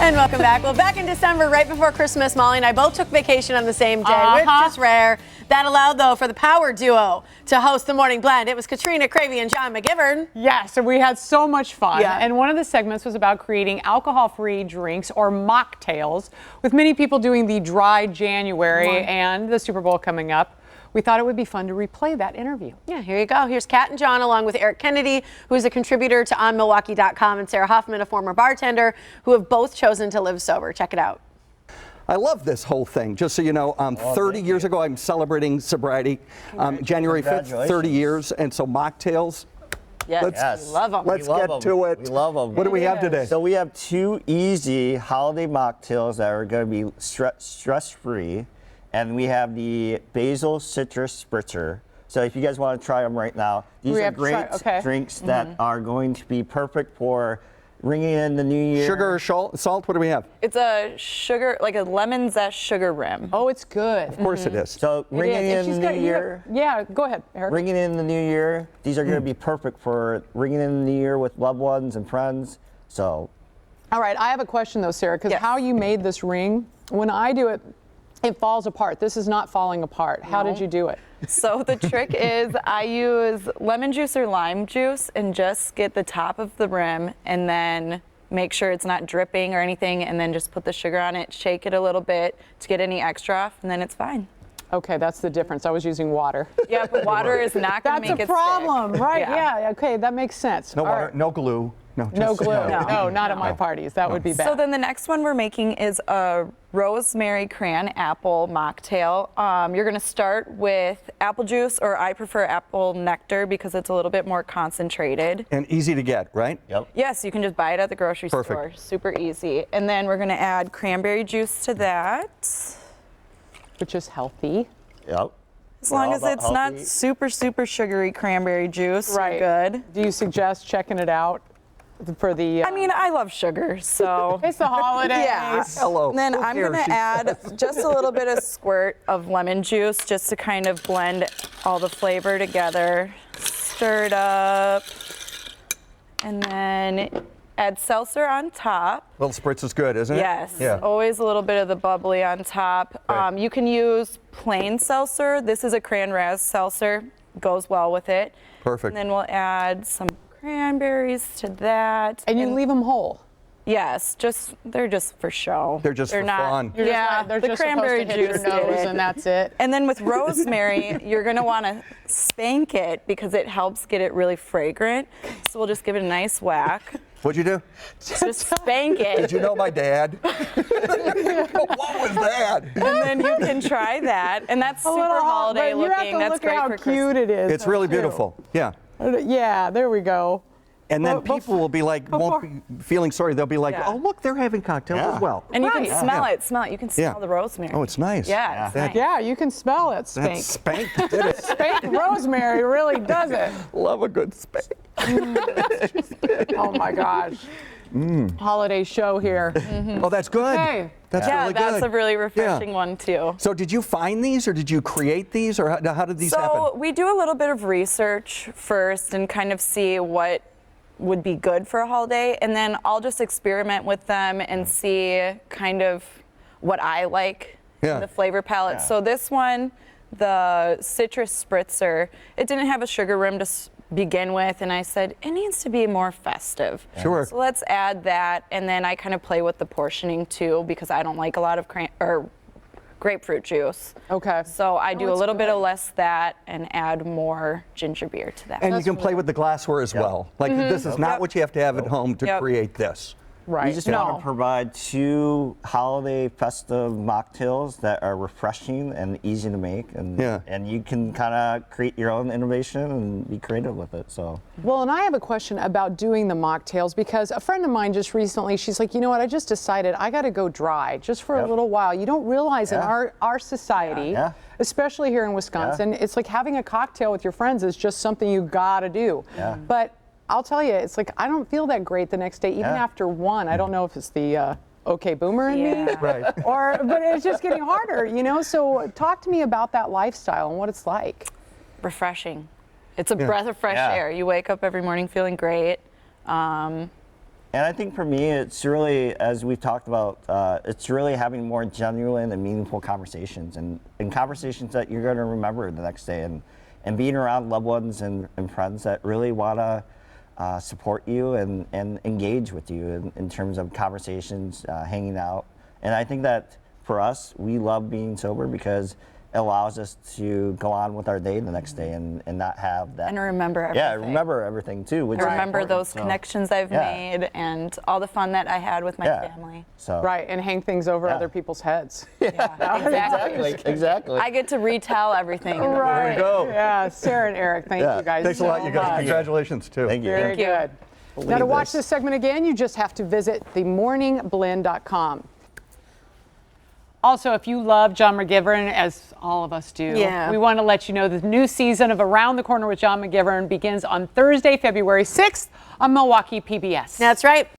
And welcome back. Well, back in December, right before Christmas, Molly and I both took vacation on the same day, which is rare. That allowed, though, for the power duo to host the Morning Blend. It was Katrina Cravey and John McGivern. Yes, and we had so much fun. Yeah. And one of the segments was about creating alcohol-free drinks, or mocktails, with many people doing the dry January and the Super Bowl coming up. We thought it would be fun to replay that interview. Yeah, here you go. Here's Kat and John along with Erik Kennedy, who's a contributor to OnMilwaukee.com, and Sarah Hoffman, a former bartender, who have both chosen to live sober. Check it out. I love this whole thing. Just so you know, 30 years ago, I'm celebrating sobriety. January 5th, 30 years. And so Mocktails. Yes, we love them. Let's get to it. We love them. What do we have today? So we have 2 easy holiday mocktails that are going to be stress-free. And we have the basil citrus spritzer. So if you guys want to try them right now, these are great drinks that are going to be perfect for ringing in the new year. Sugar or salt? What do we have? It's a sugar, like a lemon zest sugar rim. Oh, it's good. Of course it is. So ringing in the new year. Yeah, go ahead, Erik. Ringing in the new year. These are going to be perfect for ringing in the new year with loved ones and friends. So. All right, I have a question though, Sarah, because how you made this ring, when I do it, it falls apart. This is not falling apart. How did you do it? So the trick is I use lemon juice or lime juice and just get the top of the rim and then make sure it's not dripping or anything, and then just put the sugar on it, shake it a little bit to get any extra off, and then it's fine. Okay, that's the difference. I was using water. Yeah, but water is not going to make it That's a problem, stick. right? Yeah, okay, that makes sense. No water, no glue. No glue. No, not at my parties. That would be bad. So then the next one we're making is a Rosemary Cranberry apple mocktail. You're going to start with apple juice, or I prefer apple nectar because it's a little bit more concentrated. And easy to get, right? Yep. Yes, you can just buy it at the grocery store. Super easy. And then we're going to add cranberry juice to that. Which is healthy. Yep. As long as it's not super sugary cranberry juice, we're good. Do you suggest checking it out for the... I mean, I love sugar, so... It's the holidays. Yeah. Hello. And then I'm going to add just a little bit of squirt of lemon juice just to kind of blend all the flavor together. Stir it up. And then add seltzer on top. Little spritz is good, isn't it? Yes. Yeah. Always a little bit of the bubbly on top. Right. You can use plain seltzer. This is a cran-raz seltzer. Goes well with it. Perfect. And then we'll add some cranberries to that. And you leave them whole? Yes, they're just for show. They're just for fun. Yeah, they're the just cranberry supposed to hit juice your nose did it. and that's it. And then with rosemary, you're going to want to spank it because it helps get it really fragrant. So we'll just give it a nice whack. What'd you do? Just spank it. Did you know my dad? What was that? And then you can try that. And that's super holiday looking. That's great for Christmas. How cute it is. It's really beautiful. Yeah. Yeah, there we go. And then people will be like, won't be feeling sorry. They'll be like, oh, look, they're having cocktails as well. And you can smell it. Smell it. You can smell the rosemary. Oh, it's nice. Yeah. It's nice. Yeah, you can smell it, Spank. That spank did it. Spank rosemary really does it. Love a good spank. Oh my gosh. Holiday show here. Oh, that's good. Hey. That's really good. That's a really refreshing one too. So did you find these, or did you create these, or how did these happen? So we do a little bit of research first and kind of see what would be good for a holiday, and then I'll just experiment with them and see kind of what I like in the flavor palette. So this one, the citrus spritzer, it didn't have a sugar rim to begin with, and I said it needs to be more festive. Sure. So let's add that, and then I kind of play with the portioning too because I don't like a lot of grapefruit juice. Okay. So I do a little bit of less that and add more ginger beer to that. And you can play with the glassware as well. Like this is not what you have to have at home to create this. Right. We just want to provide 2 holiday festive mocktails that are refreshing and easy to make, and you can kind of create your own innovation and be creative with it. So. Well, and I have a question about doing the mocktails, because a friend of mine just recently, she's like, you know what, I just decided I got to go dry just for a little while. You don't realize in our society, especially here in Wisconsin, it's like having a cocktail with your friends is just something you got to do. But I'll tell you, it's like I don't feel that great the next day, even after one. I don't know if it's the okay boomer in me, Right. but it's just getting harder, you know? So talk to me about that lifestyle and what it's like. Refreshing. It's a breath of fresh air. You wake up every morning feeling great. And I think for me, it's really, as we've talked about, it's really having more genuine and meaningful conversations and conversations that you're going to remember the next day, and being around loved ones and friends that really want to support you and engage with you in terms of conversations, hanging out. And I think that for us, we love being sober because it allows us to go on with our day the next day and not have that. And remember everything. Yeah, remember everything too. Which I is remember important. those So, connections I've made and all the fun that I had with my family. So. Right, and hang things over other people's heads. Exactly. I get to retell everything. Right. There we go. Yeah, Sarah and Eric, thank you guys. Thanks a lot, you guys. much. Congratulations, too. Thank you. Very good. Now, to watch this segment again, you just have to visit themorningblend.com. Also, if you love John McGivern, as all of us do, we want to let you know the new season of Around the Corner with John McGivern begins on Thursday, February 6th on Milwaukee PBS. That's right.